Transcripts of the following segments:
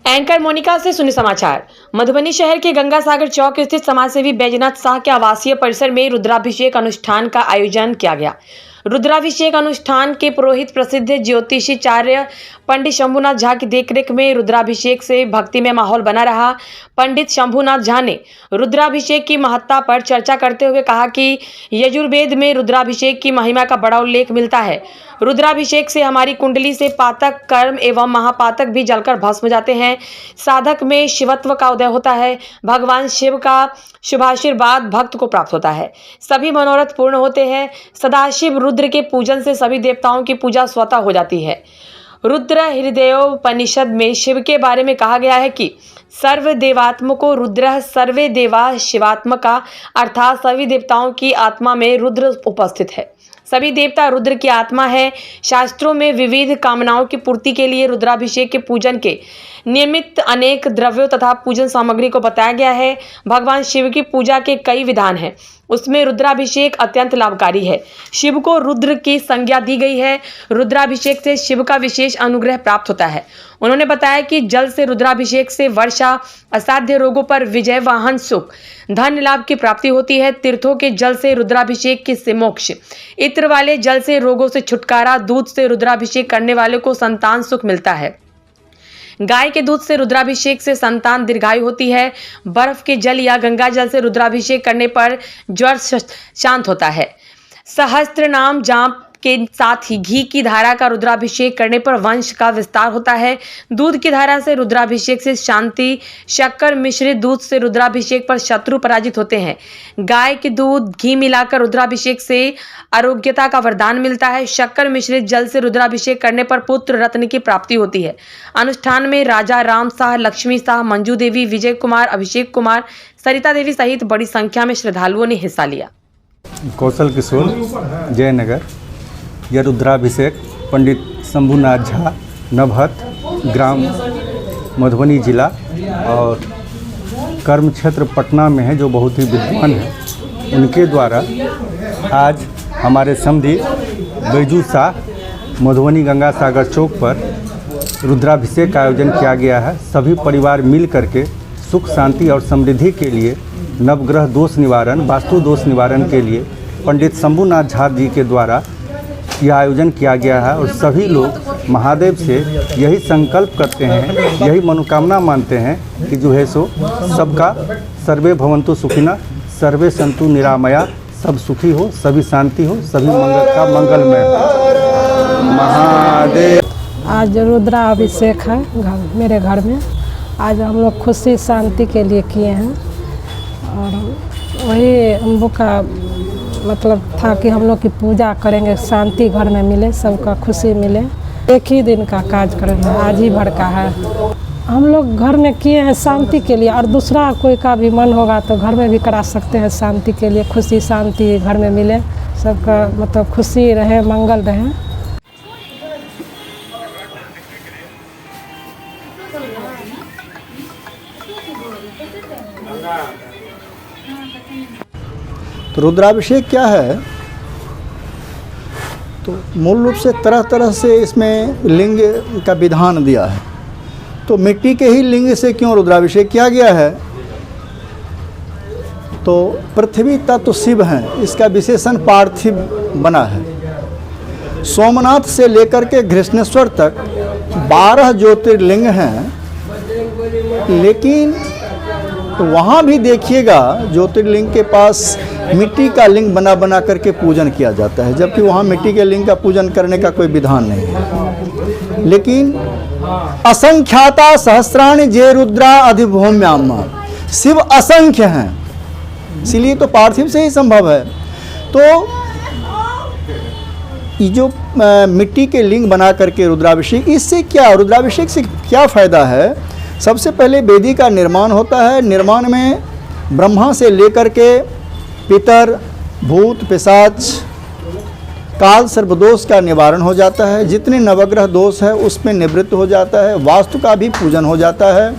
Anchor Monika से सुने समाचार। मधुबनी शहर के गंगा सागर चौक स्थित समाजसेवी बैजनाथ शाह के आवासीय परिसर में रुद्राभिषेक अनुष्ठान का आयोजन किया गया। रुद्राभिषेक अनुष्ठान के पुरोहित प्रसिद्ध ज्योतिषाचार्य पंडित शंभुनाथ झा की देखरेख में रुद्राभिषेक से भक्तिमय माहौल बना रहा। पंडित शंभुनाथ झा ने रुद्राभिषेक की महत्ता पर चर्चा करते हुए कहा कि यजुर्वेद में रुद्राभिषेक की महिमा का बड़ा उल्लेख मिलता है। रुद्राभिषेक से हमारी कुंडली से पातक, कर्म एवं महापातक भी जलकर भस्म हो जाते हैं। साधक में शिवत्व का उदय होता है। भगवान शिव का शुभाशीर्वाद भक्त को प्राप्त होता है। सभी मनोरथ पूर्ण होते हैं। सदाशिव रुद्र के पूजन से सभी देवताओं की पूजा स्वतः हो जाती है। रुद्र हृदयोपनिषद में शिव के बारे में कहा गया है कि सर्वदेवात्मको रुद्र सर्वे देवा शिवात्मका, अर्थात सभी देवताओं की आत्मा में रुद्र उपस्थित है। सभी देवता रुद्र की आत्मा है। शास्त्रों में विविध कामनाओं की पूर्ति के लिए रुद्राभिषेक के पूजन के निमित्त अनेक द्रव्यों तथा पूजन सामग्री को बताया गया है। भगवान शिव की पूजा के कई विधान हैं, उसमें रुद्राभिषेक अत्यंत लाभकारी है। शिव को रुद्र की संज्ञा दी गई है। रुद्राभिषेक से शिव का विशेष अनुग्रह प्राप्त होता है। उन्होंने बताया कि जल से रुद्राभिषेक से वर्षा, असाध्य रोगों पर विजय, वाहन सुख, धन लाभ की प्राप्ति होती है। तीर्थों के जल से रुद्राभिषेक से मोक्ष, इत्र वाले जल से रोगों से छुटकारा, दूध से रुद्राभिषेक करने वाले को संतान सुख मिलता है। गाय के दूध से रुद्राभिषेक से संतान दीर्घायु होती है। बर्फ के जल या गंगा जल से रुद्राभिषेक करने पर ज्वर शांत होता है। सहस्त्र नाम जाप के साथ ही घी की धारा का रुद्राभिषेक करने पर वंश का विस्तार होता है। दूध की धारा से रुद्राभिषेक से शांति, शक्कर मिश्रित दूध से रुद्राभिषेक पर शत्रु पराजित होते हैं। गाय के दूध, घी मिलाकर रुद्राभिषेक से आरोग्यता का वरदान मिलता है। शक्कर मिश्रित जल से रुद्राभिषेक करने पर पुत्र रत्न की प्राप्ति होती है। अनुष्ठान में राजा राम शाह, लक्ष्मी शाह, मंजू देवी, विजय कुमार, अभिषेक कुमार, सरिता देवी सहित बड़ी संख्या में श्रद्धालुओं ने हिस्सा लिया। कौशल किशोर, जयनगर। यह रुद्राभिषेक पंडित शंभुनाथ झा, नवहत, ग्राम मधुबनी जिला और कर्म क्षेत्र पटना में है, जो बहुत ही विद्वान है। उनके द्वारा आज हमारे समधी बैजू शाह मधुबनी गंगा सागर चौक पर रुद्राभिषेक का आयोजन किया गया है। सभी परिवार मिल करके सुख, शांति और समृद्धि के लिए, नवग्रह दोष निवारण, वास्तु दोष निवारण के लिए पंडित शंभुनाथ झा जी के द्वारा यह आयोजन किया गया है। और सभी लोग महादेव से यही संकल्प करते हैं, यही मनोकामना मानते हैं कि जो है सो सबका सर्वे भवन्तु सुखिनः, सर्वे सन्तु निरामया, सब सुखी हो, सभी शांति हो, सभी मंगल का मंगलमय हो। महादेव। आज रुद्राभिषेक है मेरे घर में। आज हम लोग खुशी शांति के लिए किए हैं और वही हम लोग का मतलब था कि हम लोग की पूजा करेंगे, शांति घर में मिले, सबका खुशी मिले। एक ही दिन का कार्य करेंगे, आज ही भर का है। हम लोग घर में किए हैं शांति के लिए, और दूसरा कोई का भी मन होगा तो घर में भी करा सकते हैं शांति के लिए। खुशी शांति घर में मिले, सबका मतलब खुशी रहे, मंगल रहे। तो रुद्राभिषेक क्या है? तो मूल रूप से तरह तरह से इसमें लिंग का विधान दिया है। तो मिट्टी के ही लिंग से क्यों रुद्राभिषेक किया गया है? तो पृथ्वी तत्व शिव हैं, इसका विशेषण पार्थिव बना है। सोमनाथ से लेकर के घृष्णेश्वर तक 12 ज्योतिर्लिंग हैं, लेकिन तो वहाँ भी देखिएगा ज्योतिर्लिंग के पास मिट्टी का लिंग बना बना करके पूजन किया जाता है, जबकि वहाँ मिट्टी के लिंग का पूजन करने का कोई विधान नहीं है। लेकिन असंख्याता सहस्राणि जे रुद्रा अधिभूम्याम, शिव असंख्य हैं, इसीलिए तो पार्थिव से ही संभव है। तो ये जो मिट्टी के लिंग बना करके रुद्राभिषेक, इससे क्या, रुद्राभिषेक से क्या फ़ायदा है? सबसे पहले वेदी का निर्माण होता है। निर्माण में ब्रह्मा से लेकर के पितर, भूत, पिशाच, काल, सर्पदोष का निवारण हो जाता है। जितने नवग्रह दोष है उसमें निवृत्त हो जाता है। वास्तु का भी पूजन हो जाता है।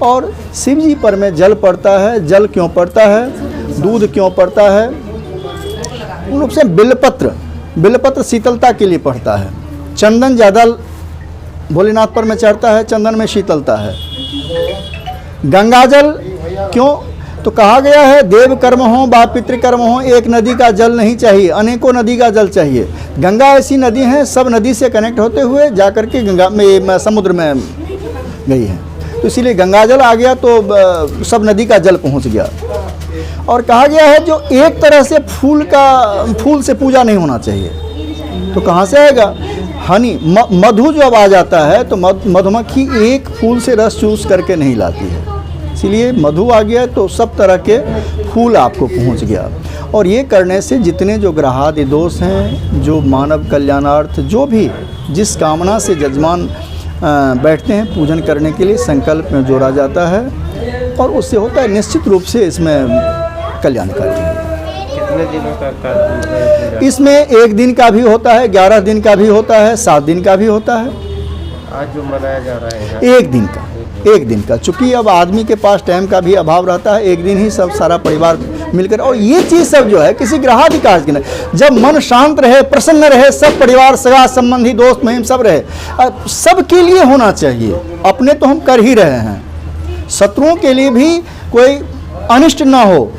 और शिव जी पर में जल पड़ता है। जल क्यों पड़ता है? दूध क्यों पड़ता है? उन रूप से बिल्वपत्र, बिल्वपत्र शीतलता के लिए पड़ता है, चंदन ज़्यादा भोलेनाथ पर में चढ़ता है, चंदन में शीतलता है। गंगाजल क्यों? तो कहा गया है देव कर्म हो व पितृकर्म हो, एक नदी का जल नहीं चाहिए, अनेकों नदी का जल चाहिए। गंगा ऐसी नदी है, सब नदी से कनेक्ट होते हुए जाकर के गंगा में समुद्र में गई है, तो इसीलिए गंगाजल आ गया तो सब नदी का जल पहुंच गया। और कहा गया है जो एक तरह से फूल से पूजा नहीं होना चाहिए, तो कहाँ से आएगा? हनी मधु जब आ जाता है तो मधुमक्खी एक फूल से रस चूस करके नहीं लाती है, इसीलिए मधु आ गया तो सब तरह के फूल आपको पहुंच गया। और ये करने से जितने जो ग्रहादि दोष हैं, जो मानव कल्याणार्थ, जो भी जिस कामना से जजमान बैठते हैं पूजन करने के लिए, संकल्प में जोड़ा जाता है और उससे होता है निश्चित रूप से इसमें कल्याणकारी है। कितने दिनों का पूजा? इसमें 1 दिन का भी होता है, 11 दिन का भी होता है, 7 दिन का भी होता है। आज जो मनाया जा रहा है 1 दिन का चूँकि अब आदमी के पास टाइम का भी अभाव रहता है, 1 दिन ही सब सारा परिवार मिलकर, और ये चीज़ सब जो है किसी ग्रहादि कार्य की नहीं, जब मन शांत रहे, प्रसन्न रहे, सब परिवार सगा संबंधी दोस्त महिम सब रहे, सबके लिए होना चाहिए। अपने तो हम कर ही रहे हैं, शत्रुओं के लिए भी कोई अनिष्ट ना हो,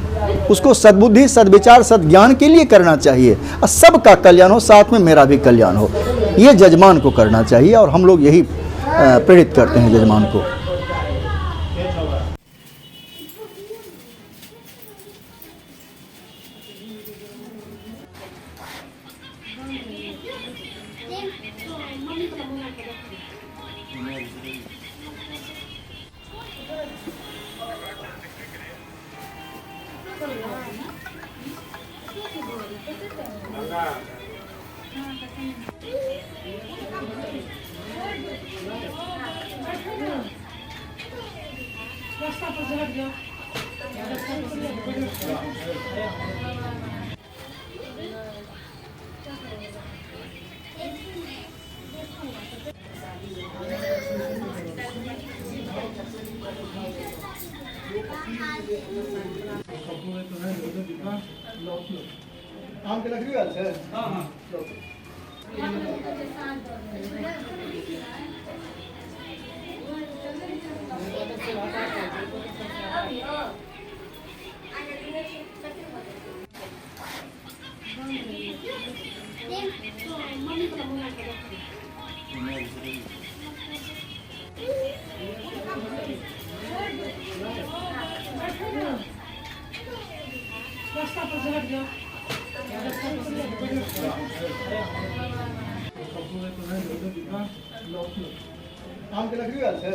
उसको सद्बुद्धि सद्विचार सद्ज्ञान के लिए करना चाहिए, और सबका कल्याण हो, साथ में मेरा भी कल्याण हो, ये जजमान को करना चाहिए। और हम लोग यही प्रेरित करते हैं जजमान को। आम के लकड़ी वाले से? आम के लकड़ी वाले से?